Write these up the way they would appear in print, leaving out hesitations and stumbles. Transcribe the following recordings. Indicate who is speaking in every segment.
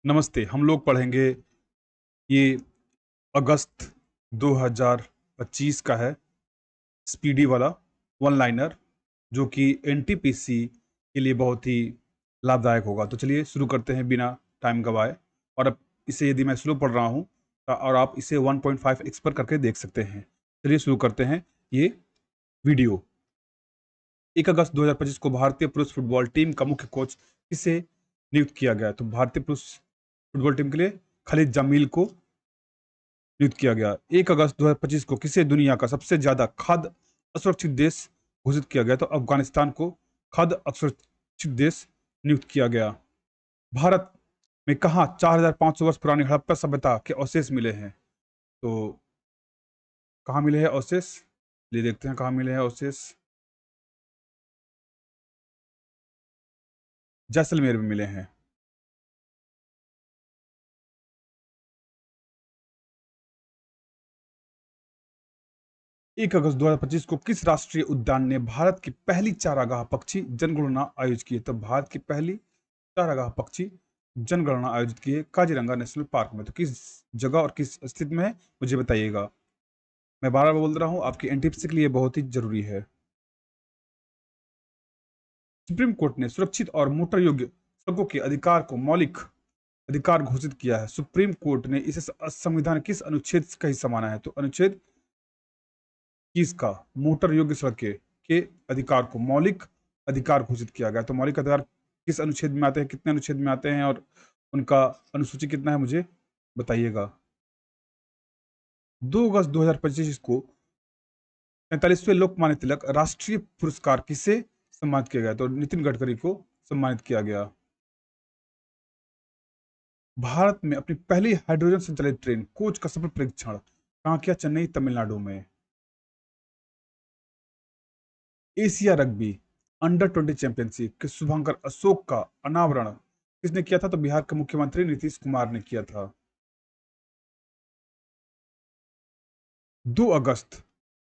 Speaker 1: नमस्ते। हम लोग पढ़ेंगे ये अगस्त 2025 का है स्पीडी वाला वन लाइनर जो कि एनटीपीसी के लिए बहुत ही लाभदायक होगा। तो चलिए शुरू करते हैं बिना टाइम गवाए। और अब इसे यदि मैं स्लो पढ़ रहा हूँ और आप इसे 1.5x पर करके देख सकते हैं। चलिए शुरू करते हैं ये वीडियो। 1 अगस्त 2025 को भारतीय पुरुष फुटबॉल टीम का मुख्य कोच किसे नियुक्त किया गया? तो भारतीय पुरुष फुटबॉल टीम के लिए खालिद जामील को नियुक्त किया गया। 1 अगस्त 2025 को किसे दुनिया का सबसे ज्यादा खाद्य असुरक्षित देश घोषित किया गया? तो अफगानिस्तान को खाद्य असुरक्षित देश नियुक्त किया गया। भारत में कहा 4500 वर्ष पुरानी हड़प्पा सभ्यता के अवशेष मिले हैं? तो कहाँ मिले हैं अवशेष? ये देखते हैं कहाँ मिले हैं अवशेष। जैसलमेर में मिले हैं। 1 अगस्त 2025 को किस राष्ट्रीय उद्यान ने भारत की पहली चारागाह पक्षी जनगणना आयोजित की? तो भारत की पहली चारागाह पक्षी जनगणना आयोजित की है काजीरंगा नेशनल पार्क में। तो किस जगह और किस स्थिति में है मुझे बताइएगा। मैं बार बार बोल रहा हूँ, आपकी एनटीपीसी के लिए बहुत ही जरूरी है। सुप्रीम कोर्ट ने सुरक्षित और मोटर योग्य सड़कों के अधिकार को मौलिक अधिकार घोषित किया है। सुप्रीम कोर्ट ने इसे संविधान किस अनुच्छेद का हिस्सा माना है? तो अनुच्छेद 21 का मोटर योग्य सड़कें के अधिकार को मौलिक अधिकार घोषित किया गया। तो मौलिक अधिकार किस अनुच्छेद में आते हैं, कितने अनुच्छेद में आते हैं और उनका अनुसूची कितना है मुझे बताइएगा। 2 अगस्त 2025 को 45वें लोकमान्य तिलक राष्ट्रीय पुरस्कार किसे सम्मानित किया गया? तो नितिन गडकरी को सम्मानित किया गया। भारत में अपनी पहली हाइड्रोजन संचालित ट्रेन कोच का सफल परीक्षण कहाँ किया? चेन्नई तमिलनाडु में। एशिया रग्बी अंडर 20 चैंपियनशिप के शुभांकर अशोक का अनावरण किसने किया था? तो बिहार के मुख्यमंत्री नीतीश कुमार ने किया था। 2 अगस्त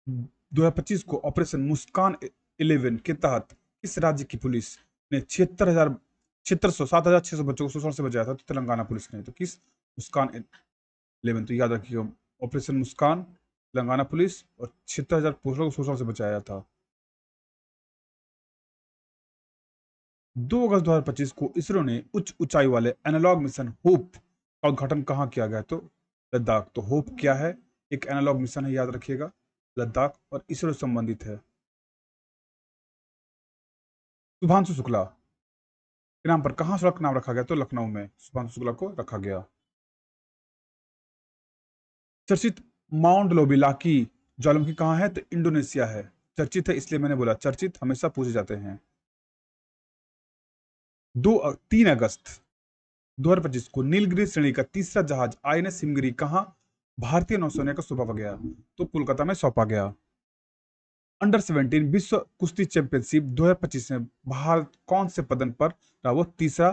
Speaker 1: 2025 को ऑपरेशन मुस्कान 11 के तहत किस राज्य की पुलिस ने 7,600 बच्चों को शोषण से बचाया था? तो तेलंगाना पुलिस ने। तो किस मुस्कान 11? तो याद रखिएगा, ऑपरेशन मुस्कान तेलंगाना पुलिस और 76,000 पुरुषों को शोषण से बचाया था। 2 अगस्त 2025 को इसरो ने उच्च ऊंचाई वाले एनालॉग मिशन होप का उद्घाटन कहाँ किया गया? तो लद्दाख। तो होप क्या है? एक एनालॉग मिशन है, याद रखिएगा, लद्दाख और इसरो संबंधित है। शुभांशु शुक्ला के नाम पर कहाँ सड़क नाम रखा गया? तो लखनऊ में शुभांशु शुक्ला को रखा गया। चर्चित माउंट लोबीलाकी ज्वालामुखी कहाँ है? तो इंडोनेशिया है। चर्चित है इसलिए मैंने बोला, चर्चित हमेशा पूछे जाते हैं। 3 अगस्त 2025 को नीलगिरी श्रेणी का तीसरा जहाज आईएनएस हिमगिरी कहाँ भारतीय नौसेना को सौंपा गया? तो कोलकाता में सौंपा गया। अंडर 17 विश्व कुश्ती चैंपियनशिप 2025 में भारत कौन से पदक पर रहा? वो तीसरा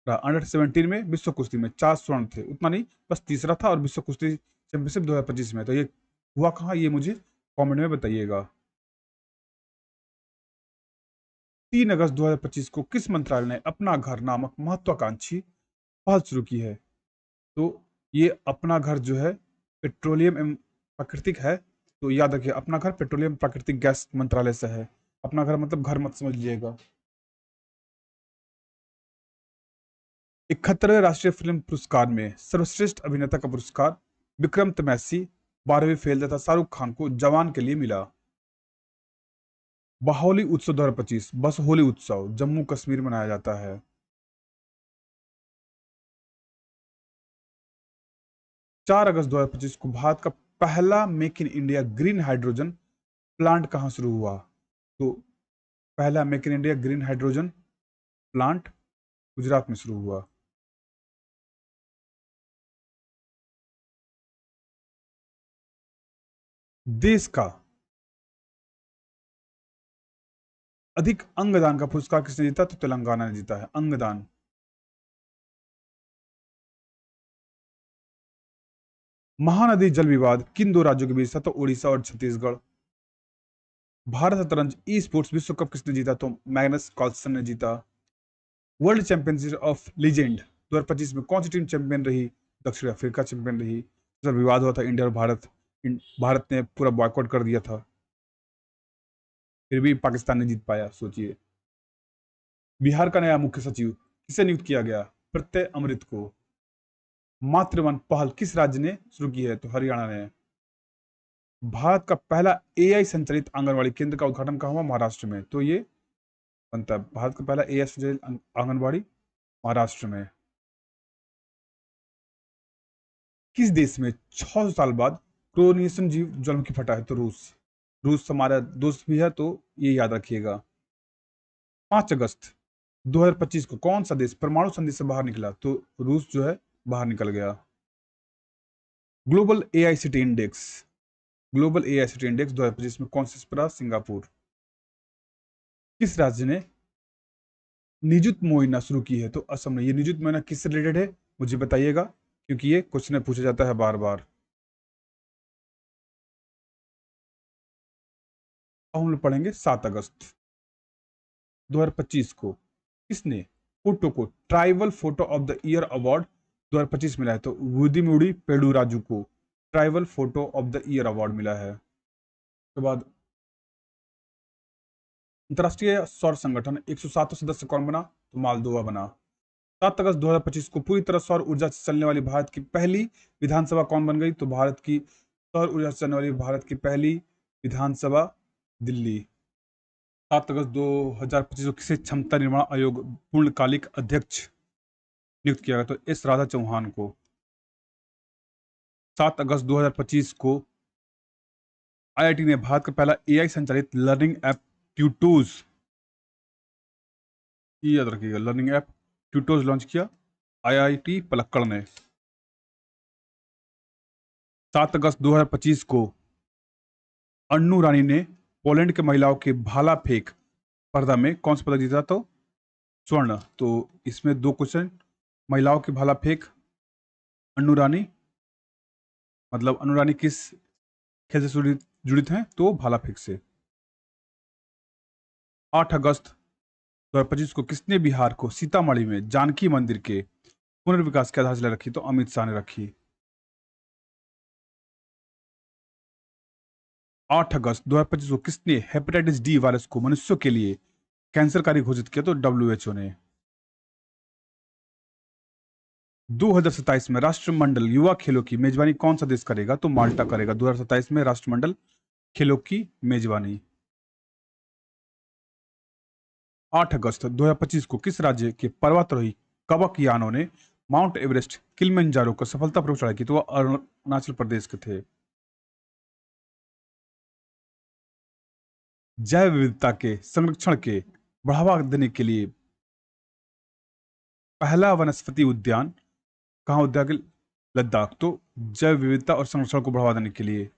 Speaker 1: रहा। अंडर 17 में विश्व कुश्ती में 4 स्वर्ण थे, उतना नहीं, बस तीसरा था। और विश्व कुश्ती चैंपियनशिप 2025 में, तो ये हुआ कहाँ, ये मुझे कमेंट में बताइएगा। 3 अगस्त 2025 को किस मंत्रालय ने अपना घर नामक महत्वाकांक्षी पहल शुरू की है? तो ये अपना घर जो है पेट्रोलियम एवं प्राकृतिक है। तो याद रखिए, अपना घर पेट्रोलियम प्राकृतिक गैस मंत्रालय से है। अपना घर मतलब घर मत समझ लीजिएगा। 71वें राष्ट्रीय फिल्म पुरस्कार में सर्वश्रेष्ठ अभिनेता का पुरस्कार विक्रम तमैसी 12वीं फेल तथा शाहरुख खान को जवान के लिए मिला। बाहोली उत्सव 2025 बस होली उत्सव जम्मू कश्मीर मनाया जाता है। 4 अगस्त 2025 को भारत का पहला make in India green hydrogen plant कहाँ शुरू हुआ? तो पहला make in India green hydrogen plant Gujarat में शुरू हुआ। देश का अधिक अंगदान का पुरस्कार किसने जीता? तो तेलंगाना ने जीता है अंगदान। महानदी जल विवाद किन दो राज्यों के बीच था? तो उड़ीसा और छत्तीसगढ़। भारत शतरंज ई स्पोर्ट्स विश्व कप किसने जीता? तो मैग्नस कार्लसन ने जीता। वर्ल्ड चैंपियनशिप ऑफ लीजेंड 2025 में कौन सी टीम चैंपियन रही? दक्षिण अफ्रीका चैंपियन रही। सर विवाद हुआ था इंडिया और भारत ने पूरा बॉयकॉट कर दिया था, फिर भी पाकिस्तान ने जीत पाया, सोचिए। बिहार का नया मुख्य सचिव किसे नियुक्त किया गया? प्रत्यय अमृत को। मातृवन पहल किस राज्य ने शुरू की है? तो हरियाणा ने। भारत का पहला एआई संचालित आंगनबाड़ी केंद्र का उद्घाटन कहाँ हुआ? महाराष्ट्र में। तो ये बनता है भारत का पहला एआई संचालित आंगनबाड़ी महाराष्ट्र में। किस देश में 600 साल बाद क्रोनियसन जीव ज्वालामुखी फटा है? तो रूस। रूस हमारा दोस्त भी है, तो ये याद रखिएगा। 5 अगस्त 2025 को कौन सा देश परमाणु संधि से बाहर निकला? तो रूस जो है बाहर निकल गया। ग्लोबल एआईसीटी इंडेक्स 2025 में कौन से पर? सिंगापुर। किस राज्य ने निजुत मोइना शुरू की है? तो असम ने। ये निजुत मोइना किससे रिलेटेड है मुझे बताइएगा, क्योंकि ये क्वेश्चन पूछा जाता है बार बार। हम लोग पढ़ेंगे 7 अगस्त 2025 को किसने फोटो को tribal photo of the year award 2025 मिला है? तो वुदिमुडी पेडुराजू को tribal photo of the year award मिला है। उसके बाद अंतर्राष्ट्रीय सौर संगठन 107 सदस्य कौन बना? तो मालदोवा बना। 7 अगस्त 2025 को पूरी तरह सौर ऊर्जा से चलने वाली भारत की पहली विधानसभा कौन बन गई? तो भारत की सौर ऊर्जा से चलने वाली भारत की पहली विधानसभा दिल्ली। 7 अगस्त 2025 को किसे क्षमता निर्माण आयोग पूर्णकालिक अध्यक्ष नियुक्त किया गया? तो एस राधा चौहान को। 7 अगस्त 2025 को आईआईटी ने भारत का पहला एआई संचालित लर्निंग ऐप ट्यूटोज, याद रखिएगा, लर्निंग ऐप ट्यूटोज लॉन्च किया आईआईटी पलक्कड़ ने। 7 अगस्त 2025 को अन्नू रानी ने पोलैंड के महिलाओं के भाला फेंक स्पर्धा में कौन सा पदक जीता? तो स्वर्ण। तो इसमें 2 क्वेश्चन, महिलाओं की भाला फेंक अन्नू रानी, मतलब अन्नू रानी किस खेल से जुड़ित हैं? तो भाला फेंक से। 8 अगस्त 2025 को किसने बिहार को सीतामढ़ी में जानकी मंदिर के पुनर्विकास की आधारशिला रखी? तो अमित शाह ने रखी। 8 अगस्त 2025 को किसने हेपेटाइटिस डी वायरस को मनुष्यों के लिए कैंसरकारी घोषित किया? तो डब्ल्यूएचओ ने। 2027 में राष्ट्रमंडल युवा खेलों की मेजबानी कौन सा देश करेगा? तो माल्टा करेगा 2027 में राष्ट्रमंडल खेलों की मेजबानी। 8 अगस्त 2025 को किस राज्य के पर्वतारोही कवक यानों ने माउंट एवरेस्ट किलिमंजारो को सफलतापूर्वक चढ़ाई की? तो वह अरुणाचल प्रदेश के थे। जैव विविधता के संरक्षण के बढ़ावा देने के लिए पहला वनस्पति उद्यान कहाँ? उद्यान के लद्दाख। तो जैव विविधता और संरक्षण को बढ़ावा देने के लिए।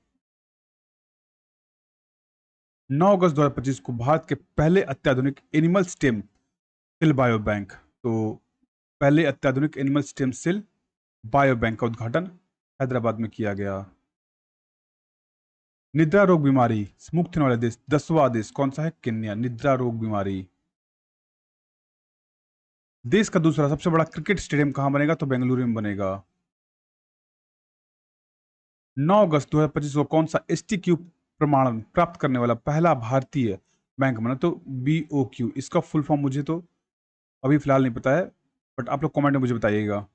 Speaker 1: 9 अगस्त 2025 को भारत के पहले अत्याधुनिक animal stem cell bio bank, तो पहले अत्याधुनिक animal stem cell bio bank का उद्घाटन हैदराबाद में किया गया। निद्रा रोग बीमारी से मुक्त होने वाले देश 10वां देश कौन सा है? केन्या। निद्रा रोग बीमारी। देश का दूसरा सबसे बड़ा क्रिकेट स्टेडियम कहां बनेगा? तो बेंगलुरु में बनेगा। 9 अगस्त 2025 को कौन सा STQ प्रमाणन प्राप्त करने वाला पहला भारतीय बैंक बना? तो BOQ। इसका फुल फॉर्म मुझे तो अभी फिलहाल नहीं पता है, बट आप लोग कमेंट में मुझे बताइएगा।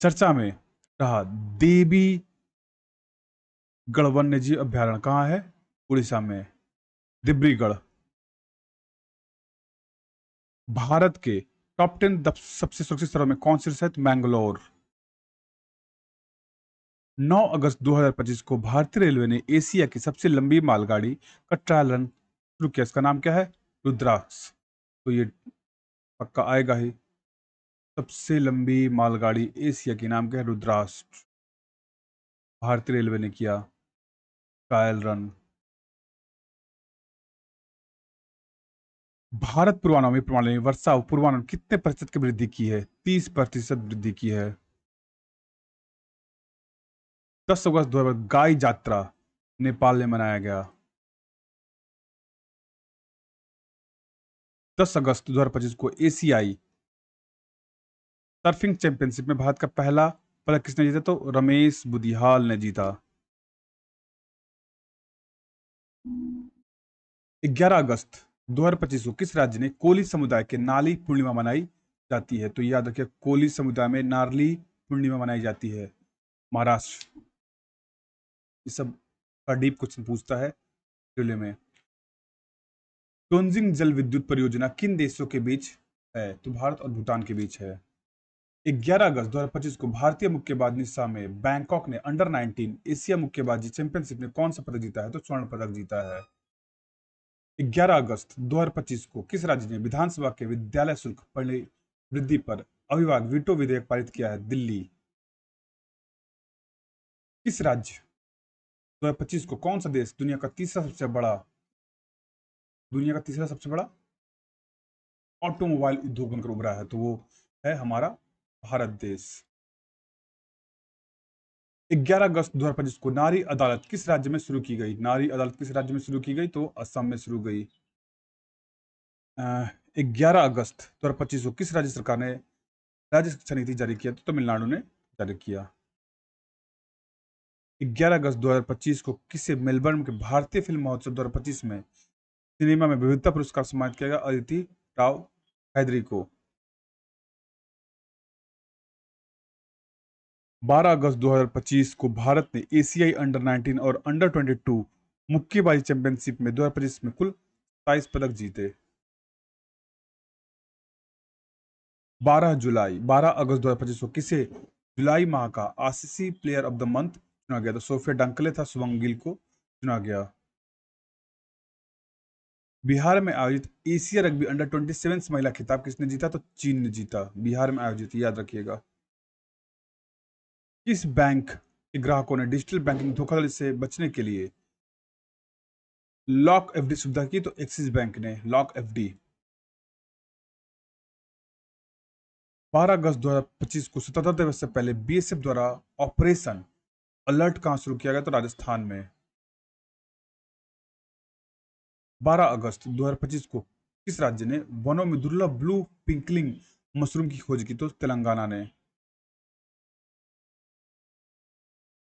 Speaker 1: चर्चा में रहा देवी गढ़ वन्य जीव अभ्यारण्य कहाँ है? उड़ीसा में, डिब्रूगढ़। भारत के टॉप 10 सबसे सुरक्षित शहरों में कौन सी है? तो मैंगलोर। 9 अगस्त 2025 को भारतीय रेलवे ने एशिया की सबसे लंबी मालगाड़ी का ट्रायल रन शुरू किया। इसका नाम क्या है? रुद्राक्ष। तो ये पक्का आएगा ही। सबसे लंबी मालगाड़ी एशिया की नाम क्या है? रुद्राक्ष। भारतीय रेलवे ने किया ट्रायल रन। भारत पूर्वानुमान प्रणाली में वर्षा पूर्वानुमान कितने प्रतिशत की वृद्धि की है? 30% वृद्धि की है। 10 अगस्त 2000 गाय यात्रा नेपाल में मनाया गया। 10 अगस्त 2025 को एशियाई सर्फिंग चैंपियनशिप में भारत का पहला पदक किसने जीता? तो रमेश बुदिहाल ने जीता। 11 अगस्त 2025 को किस राज्य ने कोली समुदाय के नाली पूर्णिमा मनाई जाती है? तो याद रखिए, कोली समुदाय में नारली पूर्णिमा मनाई जाती है, महाराष्ट्र। ये सब का डीप क्वेश्चन पूछता है रेलवे में। टोनजिंग जल विद्युत परियोजना किन देशों के बीच है? तो भारत और भूटान के बीच है। 11 अगस्त 2025 को भारतीय मुक्केबाज निशा में बैंकॉक ने अंडर 19 एशिया मुक्केबाजी चैंपियनशिप में कौन सा पदक जीता है? तो स्वर्ण पदक जीता है। 11 अगस्त 2025 को किस राज्य ने विधानसभा के विद्यालय शुल्क वृद्धि पर अविभाज्य वीटो विधेयक पारित किया है? दिल्ली। किस राज्य 2025 को कौन सा देश दुनिया का तीसरा सबसे बड़ा ऑटोमोबाइल उद्योग बनकर उभरा है? तो वो है हमारा भारत देश। 11 अगस्त 2025 को नारी अदालत किस राज्य में शुरू की गई? नारी अदालत किस राज्य में शुरू की गई? तो असम में शुरू गई। 11 अगस्त 2025 को किस राज्य सरकार ने राज्य शिक्षा नीति जारी किया? तो तमिलनाडु ने जारी किया। 11 अगस्त 2025 को किसे मेलबर्न के भारतीय फिल्म महोत्सव 2025 में सिनेमा में विविधता पुरस्कार सम्मानित किया गया? अदिति राव हैदरी को। 12 अगस्त 2025 को भारत ने एशियाई अंडर 19 और अंडर 22 मुक्केबाजी चैंपियनशिप में 2025 में कुल 27 पदक जीते। 12 अगस्त 2025 को किसे जुलाई माह का ICC player of the month चुना गया? तो सोफिया डंकले था शुभम गिल को चुना गया। बिहार में आयोजित एशिया रग्बी अंडर 27 महिला खिताब किसने जीता? तो चीन ने जीता। बिहार में आयोजित, याद रखिएगा। किस बैंक के ग्राहकों ने डिजिटल बैंकिंग धोखाधड़ी से बचने के लिए लॉक एफडी सुविधा की? तो एक्सिस बैंक ने लॉक एफडी। 12 अगस्त 2025 को स्वतंत्रता दिवस से पहले बीएसएफ द्वारा ऑपरेशन अलर्ट कहां शुरू किया गया? तो राजस्थान में। 12 अगस्त 2025 को किस राज्य ने वनों में दुर्लभ ब्लू पिंकलिंग मशरूम की खोज की? तो तेलंगाना ने।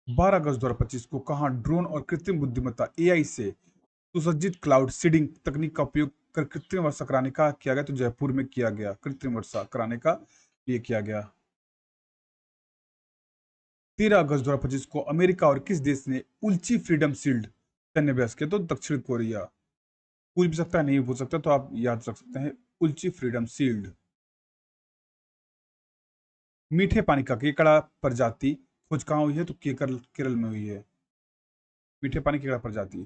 Speaker 1: 12 अगस्त 2025 को कहां ड्रोन और कृत्रिम बुद्धिमत्ता एआई से सुसज्जित क्लाउड सीडिंग तकनीक का उपयोग कर कृत्रिम वर्षा कराने का किया गया? तो जयपुर में किया गया। कृत्रिम वर्षा कराने का ये किया गया। 13 अगस्त 2025 को अमेरिका और किस देश ने उल्ची फ्रीडम शील्ड सैन्य अभ्यास किया? तो दक्षिण कोरिया। पूछ भी सकता है, नहीं पूछ सकता, तो आप याद रख सकते हैं उल्ची फ्रीडम शील्ड। मीठे पानी का केकड़ा प्रजाति खोज कहाँ हुई है? तो केरल में हुई है। मीठे पानी केकड़ा प्रजाति।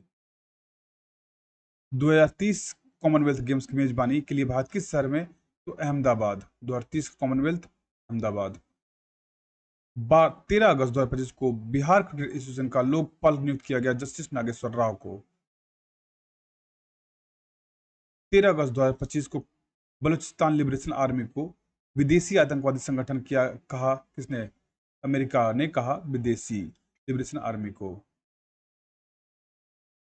Speaker 1: 2030 कॉमनवेल्थ गेम्स की मेजबानी के लिए भारत किस शहर में? तो अहमदाबाद। 2030 कॉमनवेल्थ अहमदाबाद। 13 अगस्त 2025 को बिहार क्रिकेट एसोसिएशन का लोकपाल नियुक्त किया गया जस्टिस नागेश्वर राव को। 13 अगस्त 2025 को बलूचिस्तान लिबरेशन आर्मी को विदेशी आतंकवादी संगठन किया कहा किसने? अमेरिका ने कहा विदेशी लिबरेशन आर्मी को।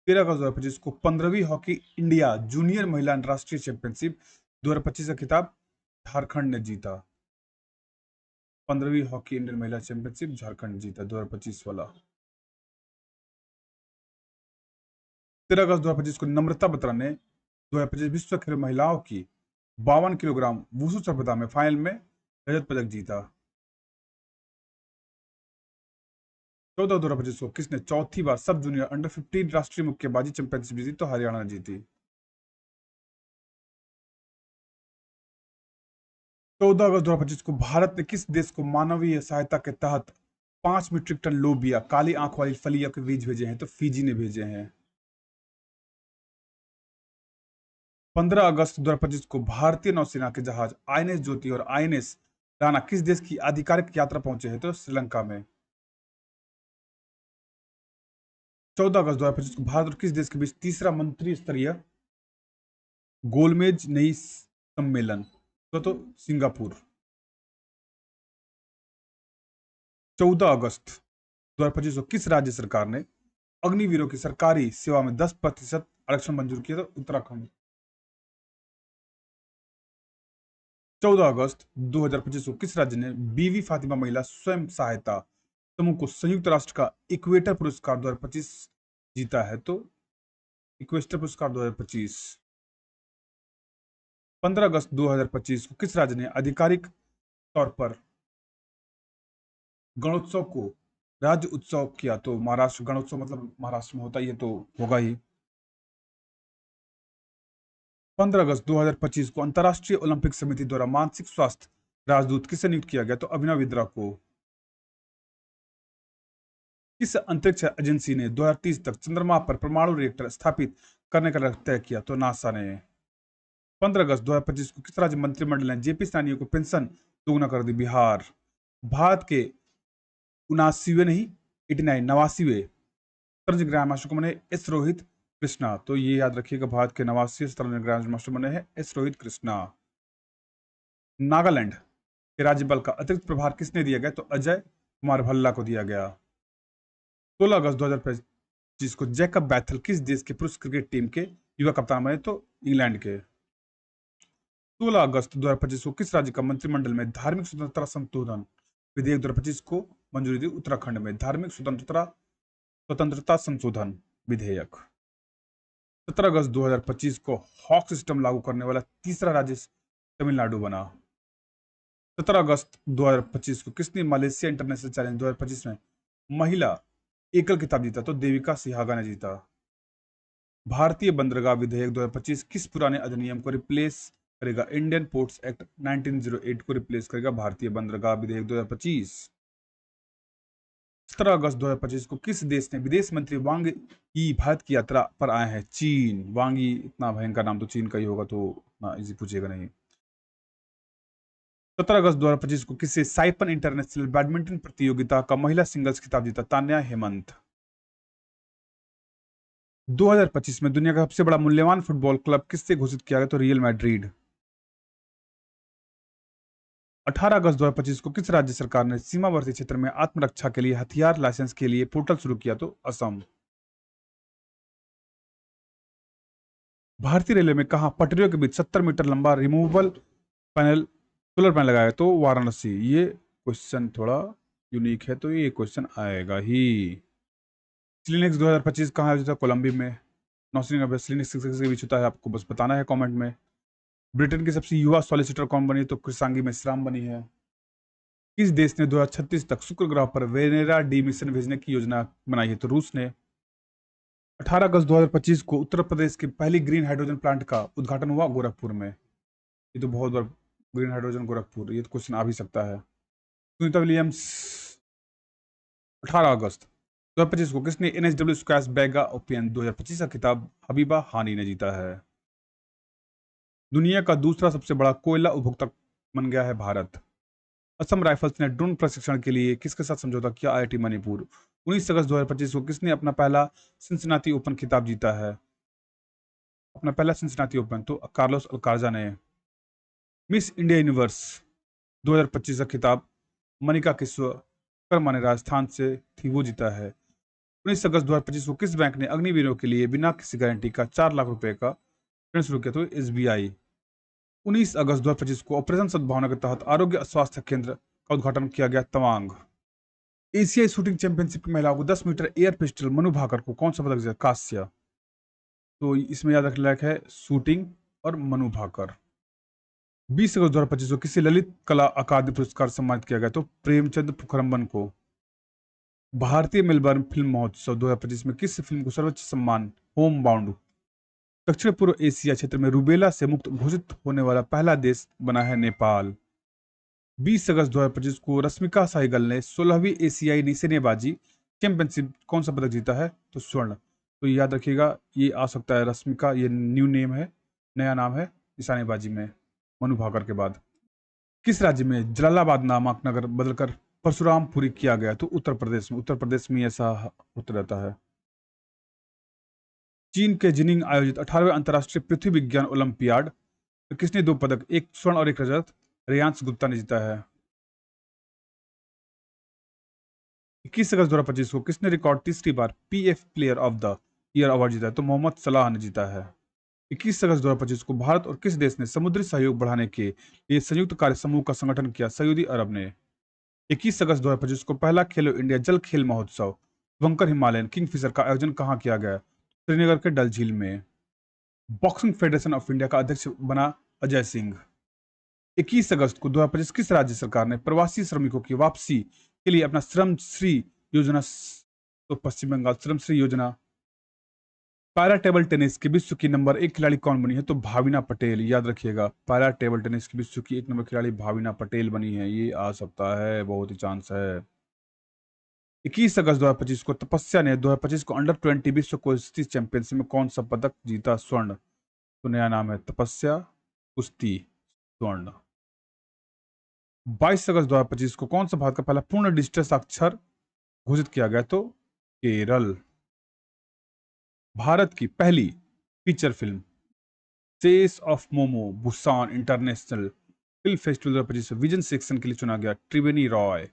Speaker 1: 13 अगस्त 2025 को 15वीं हॉकी इंडिया जूनियर महिला अंतर्राष्ट्रीय चैंपियनशिप 2025 का खिताब झारखंड ने जीता। 15वीं हॉकी इंडियन महिला चैंपियनशिप झारखंड जीता 2025 वाला। 13 अगस्त 2025 को नम्रता बत्रा ने 2025 विश्व खेल महिलाओं की 52 किलोग्राम वुशु स्पर्धा में फाइनल में रजत पदक जीता। 14 2025 को किसने चौथी बार सब जूनियर अंडर 15 राष्ट्रीय मुक्केबाजी चैंपियनशिप जीती? तो हरियाणा ने जीती। 14 अगस्त 2025 को भारत ने किस देश को मानवीय सहायता के तहत 5 मीट्रिक टन लोबिया काली आंख वाली फलिया के बीज भेजे हैं? तो फिजी ने भेजे हैं। 15 अगस्त 2025 को भारतीय नौसेना के जहाज आईएनएस ज्योति और आईएनएस राणा किस देश की आधिकारिक यात्रा पहुंचे हैं? तो श्रीलंका में। 14 अगस्त 2025 को भारत और किस देश के बीच तीसरा मंत्री स्तरीय गोलमेज नई सम्मेलन? तो सिंगापुर। 14 अगस्त 2025 को किस राज्य सरकार ने अग्निवीरों की सरकारी सेवा में 10% आरक्षण मंजूर किया? तो उत्तराखंड। 14 अगस्त 2025 को किस राज्य ने बीवी फातिमा महिला स्वयं सहायता समूह को संयुक्त राष्ट्र का इक्वेटर पुरस्कार 2025 जीता है? तो इक्वेस्टर पुरस्कार 2025। 15 अगस्त 2025 को किस राज्य ने आधिकारिक तौर पर गणोत्सव को राज्य उत्सव किया? तो महाराष्ट्र। गणोत्सव मतलब महाराष्ट्र में होता ही है, तो होगा ही। 15 अगस्त 2025 को अंतर्राष्ट्रीय ओलंपिक समिति द्वारा मानसिक स्वास्थ्य राजदूत किसे नियुक्त किया गया? तो अभिनव बिंद्रा को। किस अंतरिक्ष एजेंसी ने 2030 तक चंद्रमा पर परमाणु रिएक्टर स्थापित करने का लक्ष्य तय किया? तो नासा ने। 15 अगस्त 2025 को किस राज्य मंत्रिमंडल ने जेपी सेनानियों को पेंशन दोगुना कर दी? बिहार। भारत के 79वें नहीं 89 89वें शतरंज ग्रैंड मास्टर को बने एस रोहित कृष्णा। तो ये याद रखिएगा, भारत के 89वें शतरंज ग्रैंड मास्टर बने हैं एस रोहित कृष्णा। नागालैंड के राज्यपाल का अतिरिक्त प्रभार किसने दिया गया? तो अजय कुमार भल्ला को दिया गया। 16 अगस्त 2025 को जैकब बैथल किस देश के पुरुष क्रिकेट टीम के युवा कप्तान बने? तो इंग्लैंड के। 16 अगस्त 2025 को किस राज्य का मंत्रिमंडल में धार्मिक स्वतंत्रता संशोधन विधेयक 2025 को मंजूरी दी? उत्तराखंड में धार्मिक स्वतंत्रता संशोधन विधेयक। 17 अगस्त 2025 को हॉक सिस्टम लागू करने वाला तीसरा राज्य तमिलनाडु बना। 17 अगस्त 2025 को किसने मलेशिया इंटरनेशनल चैलेंज 2025 में महिला एकल खिताब जीता? तो देविका सिहागा ने जीता। भारतीय बंदरगाह विधेयक 2025 किस पुराने अधिनियम को रिप्लेस करेगा? इंडियन पोर्ट्स एक्ट 1908 को रिप्लेस करेगा भारतीय बंदरगाह विधेयक 2025। 17 अगस्त 2025 को किस देश ने विदेश मंत्री वांग यी भारत की यात्रा पर आए हैं? चीन। वांग यी, इतना भयंकर नाम तो चीन का ही होगा, तो ना इजी पूछेगा नहीं। 17 अगस्त 2025 को किसे साइपन इंटरनेशनल बैडमिंटन प्रतियोगिता का महिला सिंगल्स खिताब जीता? तान्या हेमंत। 2025 में दुनिया का सबसे बड़ा मूल्यवान फुटबॉल क्लब किससे घोषित किया गया? तो रियल मैड्रिड। 18 अगस्त 2025 को किस राज्य सरकार ने सीमावर्ती क्षेत्र में आत्मरक्षा के लिए हथियार लाइसेंस के लिए पोर्टल शुरू किया? तो असम। भारतीय रेलवे में कहा पटरियों के बीच 70 मीटर लंबा रिमूवेबल पैनल सोलर पैनल लगाया? तो वाराणसी। ये क्वेश्चन थोड़ा यूनिक है, तो ये क्वेश्चन आएगा ही। सिलिनिक्स 2025 कहाँ आयोजित? कोलंबी में। नौसिंग सिलिनिक्स के बीच होता है, आपको बस बताना है कमेंट में। ब्रिटेन की सबसे युवा सॉलिसिटर कौन बनी? तो कृषांगी मेश्राम बनी है। किस देश ने 2036 तक शुक्र ग्रह पर वेनेरा डी मिशन भेजने की योजना बनाई है? तो रूस ने। 18 अगस्त 2025 को उत्तर प्रदेश के पहली ग्रीन हाइड्रोजन प्लांट का उद्घाटन हुआ गोरखपुर में। ये तो बहुत बार ग्रीन हाइड्रोजन गोरखपुर, ये तो क्वेश्चन आ भी सकता है। सुनीता विलियम्स। 18 अगस्त 2025 को किसने NSW स्क्वैश बैगा ओपियन 2025 का खिताब? हबीबा हानी ने जीता है। दुनिया का दूसरा सबसे बड़ा कोयला उपभोक्ता बन गया है भारत। असम राइफल्स ने ड्रोन प्रशिक्षण के लिए किसके साथ समझौता किया? IIT मणिपुर। 19 अगस्त 2025 को किसने अपना पहला सिंसिनाटी ओपन खिताब जीता है? अपना पहला सिंसिनाटी ओपन तो कार्लोस अल्कार्जा ने। मिस इंडिया यूनिवर्स 2025 का खिताब मनिका विश्वकर्मा ने राजस्थान से थी, वो जीता है। 19 अगस्त 2025 को किस बैंक ने अग्निवीरों के लिए बिना किसी गारंटी का 4 लाख रुपए का ऋण शुरू किया? तो SBI। 19 अगस्त 2025 को ऑपरेशन सद्भावना के तहत आरोग्य स्वास्थ्य केंद्र का उद्घाटन किया गया तवांग। एशियाई शूटिंग चैंपियनशिप की महिलाओं को 10 metre air pistol Manu Bhaker को कौन सा पदक जीता? कांस्य। तो इसमें याद रखने लायक है शूटिंग और मनु भाकर। 20 अगस्त 2025 को किसी ललित कला अकादमी पुरस्कार सम्मानित किया गया? तो प्रेमचंद पुखरम्बन को। भारतीय मेलबर्न फिल्म महोत्सव 2025 में किस फिल्म को सर्वोच्च सम्मान होम बाउंड दक्षिण पूर्व एशिया क्षेत्र में रूबेला से मुक्त घोषित होने वाला पहला देश बना है नेपाल। 20 अगस्त 2025 को रश्मिका सहगल ने 16वीं एशियाई निशानेबाजी चैंपियनशिप कौन सा पदक जीता है? तो स्वर्ण। तो याद रखिएगा, ये आ सकता है रश्मिका, ये न्यू नेम है, नया नाम है निशानेबाजी में मनु भाकर के बाद। किस राज्य में जलालाबाद नामक नगर बदलकर परशुरामपुरी किया गया? तो उत्तर प्रदेश में। उत्तर प्रदेश में ऐसा होता रहता है। चीन के जिनिंग आयोजित 18वें अंतर्राष्ट्रीय पृथ्वी विज्ञान ओलंपियाड में किसने 2 पदक, एक स्वर्ण और एक रजत, रेयांश गुप्ता ने जीता है। 21 अगस्त 2025 को किसने रिकॉर्ड तीसरी बार PF player of the year award जीता है? तो मोहम्मद सलाह ने जीता है। 21 अगस्त 2025 को भारत और किस देश ने समुद्री सहयोग बढ़ाने के लिए संयुक्त कार्य समूह का संगठन किया? सऊदी अरब ने। 21 अगस्त 2025 को पहला खेलो इंडिया जल खेल महोत्सव वंकर हिमालयन किंगफिशर का आयोजन कहाँ किया गया? श्रीनगर के डल झील में। बॉक्सिंग फेडरेशन ऑफ इंडिया का अध्यक्ष बना अजय सिंह। 21 अगस्त को 2025 किस राज्य सरकार ने प्रवासी श्रमिकों की वापसी के लिए अपना श्रमश्री योजना तो पश्चिम बंगाल श्रमश्री योजना। पैरा टेबल टेनिस के विश्व की नंबर 1 खिलाड़ी कौन बनी है? तो भाविना पटेल। याद रखिएगा, पैरा टेबल टेनिस की विश्व की 1 नंबर खिलाड़ी भाविना पटेल बनी है। ये आ सकता है, बहुत ही चांस है। 21 अगस्त 2025 को तपस्या ने 2025 को अंडर 20 विश्व कुश्ती चैंपियनशिप में कौन सा पदक जीता? स्वर्ण। तो नया नाम है तपस्या कुश्ती स्वर्ण। 22 अगस्त 2025 को कौन सा भारत का पहला पूर्ण डिजिटल साक्षर घोषित किया गया? तो केरल। भारत की पहली feature film face of momo Busan international film festival 2025 vision section के लिए चुना गया त्रिवेणी रॉय।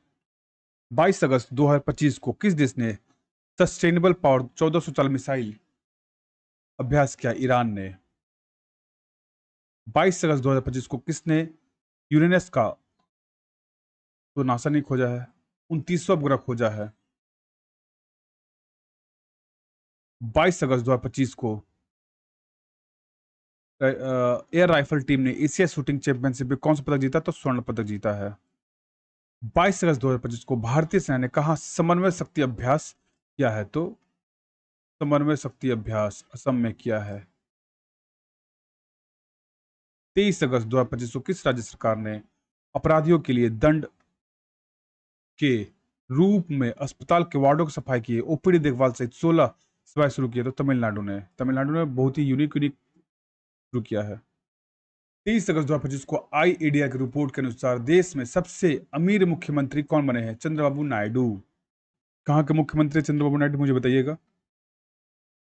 Speaker 1: 22 अगस्त 2025 को किस देश ने सस्टेनेबल पावर 1440 मिसाइल अभ्यास किया? ईरान ने। 22 अगस्त 2025 को किसने यूरेनस का तो नासा ने खोजा है? 29वां उपग्रह खोजा है। 22 अगस्त 2025 को एयर राइफल टीम ने एशिया शूटिंग चैंपियनशिप में कौन सा पदक जीता? तो स्वर्ण पदक जीता है। 22 अगस्त 2025 को भारतीय सेना ने कहा समन्वय शक्ति अभ्यास किया है? तो समन्वय शक्ति अभ्यास असम में किया है। 23 अगस्त 2025 को किस राज्य सरकार ने अपराधियों के लिए दंड के रूप में अस्पताल के वार्डों की सफाई की, ओपीडी देखभाल सहित 16 सेवाएं शुरू की? तो तमिलनाडु ने। तमिलनाडु ने बहुत ही यूनिक शुरू किया है। 23 अगस्त 2025 को आईएडीआई की रिपोर्ट के अनुसार देश में सबसे अमीर मुख्यमंत्री कौन बने हैं? चंद्रबाबू नायडू। कहाँ के मुख्यमंत्री चंद्रबाबू नायडू, मुझे बताइएगा।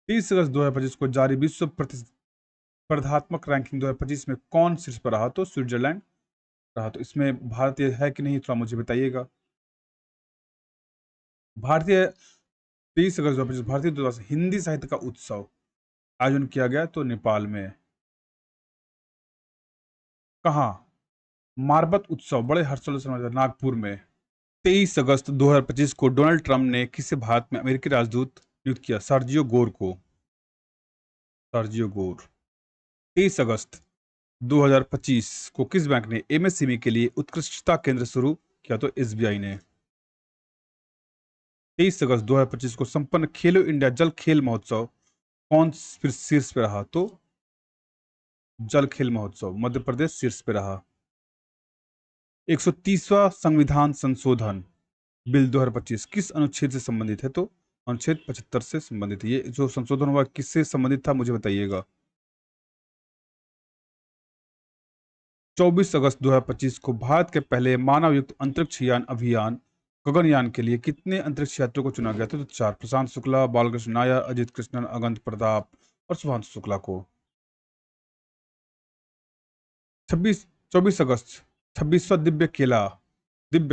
Speaker 1: 30 अगस्त 2025 को जारी विश्व प्रतिस्पर्धात्मक रैंकिंग 2025 में कौन शीर्ष पर रहा? तो स्विट्जरलैंड रहा। तो इसमें भारतीय है कि नहीं, थोड़ा मुझे बताइएगा। भारतीय 23 अगस्त 2025 भारतीय दूतावास हिंदी साहित्य का उत्सव आयोजन किया गया तो नेपाल में। कहाँ? मारबत उत्सव बड़े हर्षोल्लास से मनाया नागपुर में। 23 अगस्त 2025 को डोनाल्ड ट्रंप ने किसे भारत में अमेरिकी राजदूत नियुक्त किया? सर्जियो गोर को। Sergio Gor. 23 अगस्त 2025 को किस बैंक ने एमएसएमई के लिए उत्कृष्टता केंद्र शुरू किया? तो एसबीआई ने। 23 अगस्त 2025 को संपन्न खेलो इंडिया जल खेल महोत्सव कौन शीर्ष पे रहा? तो जल खेल महोत्सव मध्य प्रदेश शीर्ष पे रहा। 130वां संविधान संशोधन बिल 2025 किस अनुच्छेद से संबंधित है? तो अनुच्छेद 75 से संबंधित है। ये जो संशोधन हुआ किससे संबंधित था, मुझे बताइएगा। 24 अगस्त 2025 को भारत के पहले मानव युक्त अंतरिक्ष यान अभियान गगनयान के लिए कितने अंतरिक्ष यात्रियों को चुना गया था? तो 4। प्रशांत शुक्ला, बालकृष्ण नायर, अजित कृष्णन, अगंत प्रताप और शुभांशु शुक्ला को। 24 अगस्त 26वां दिव्य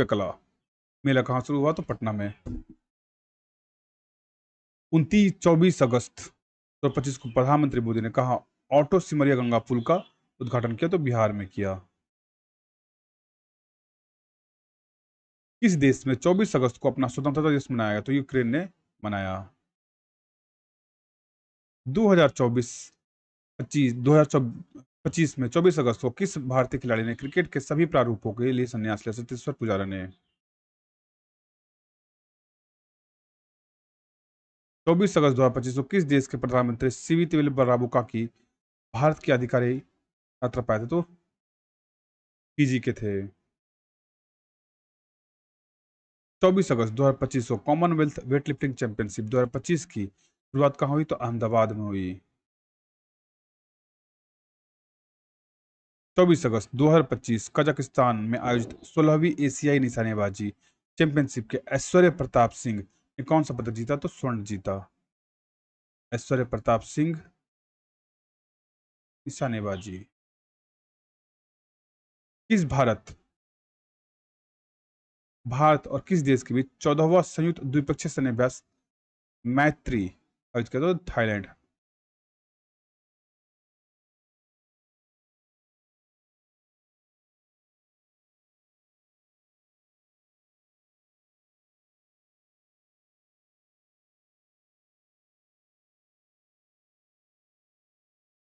Speaker 1: कला मेला कहाँ शुरू हुआ? तो पटना में। 24 अगस्त 2025 को प्रधानमंत्री मोदी ने कहा ऑटो सिमरिया गंगा पुल का उद्घाटन किया? तो बिहार में किया। किस देश में 24 अगस्त को अपना स्वतंत्रता दिवस मनाया गया? तो यूक्रेन ने मनाया। 2025 में 24 अगस्त को किस भारतीय खिलाड़ी ने क्रिकेट के सभी प्रारूपों के लिए संन्यास लिया? सतीश्वर पुजारा ने। 24 अगस्त 2025 को किस देश के प्रधानमंत्री सीवी राबुका की भारत की आधिकारिक यात्रा पाए थे? तो पीजी के थे। 24 अगस्त 2025 को कॉमनवेल्थ वेटलिफ्टिंग चैंपियनशिप 2025 की शुरुआत कहाँ हुई? तो अहमदाबाद में हुई। 24 अगस्त 2025 कजाकिस्तान में आयोजित 16वीं एशियाई निशानेबाजी चैंपियनशिप के ऐश्वर्य प्रताप सिंह ने कौन सा पदक जीता? तो स्वर्ण जीता। ऐश्वर्य प्रताप सिंह निशानेबाजी। किस भारत और किस देश के बीच 14वां संयुक्त द्विपक्षीय सैन्य अभ्यास मैत्री आयोजित किया? तो थाईलैंड।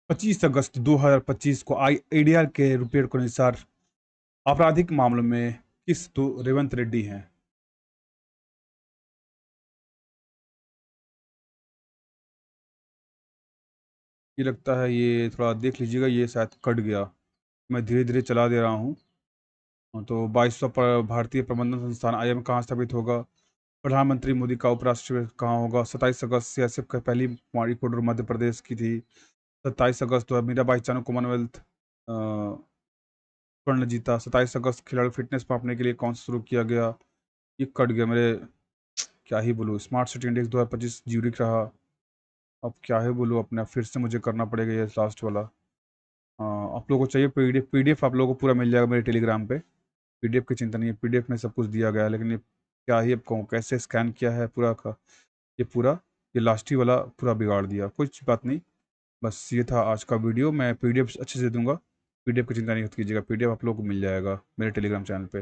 Speaker 1: 25 अगस्त 2025 को ADR के रिपोर्ट के अनुसार आपराधिक मामलों में किस तो रेवंत रेड्डी हैं? ये लगता है ये थोड़ा देख लीजिएगा, ये शायद कट गया। मैं धीरे धीरे चला दे रहा हूँ। तो 22वां भारतीय प्रबंधन संस्थान IIM कहाँ स्थापित होगा? प्रधानमंत्री मोदी का उपराष्ट्रपति कहाँ होगा? 27 अगस्त CISF की पहली कुमारी कोडर मध्य प्रदेश की थी। 27 अगस्त तो मीराबाई चानू कॉमनवेल्थ स्वर्ण जीता। 27 अगस्त खिलाड़ी फिटनेस मापने के लिए कौन सा शुरू किया गया? ये कट गया मेरे, क्या ही बोलूँ। स्मार्ट सिटी इंडेक्स 2025 ज्यूरिख रहा। अब क्या ही बोलूँ, अपना फिर से मुझे करना पड़ेगा ये लास्ट वाला। हाँ, आप लोगों को चाहिए पीडीएफ आप लोगों को पूरा मिल जाएगा मेरे टेलीग्राम पे। पीडीएफ की चिंता नहीं है, पीडीएफ में सब कुछ दिया गया है। लेकिन ये क्या ही अब कहूँ, कैसे स्कैन किया है पूरा का ये पूरा, ये लास्ट ही वाला पूरा बिगाड़ दिया। कुछ बात नहीं, बस ये था आज का वीडियो। मैं पीडीएफ अच्छे से दूंगा, पीडीएफ की चिंता नहीं कीजिएगा, पीडीएफ आप लोगों को मिल जाएगा मेरे टेलीग्राम चैनल पे।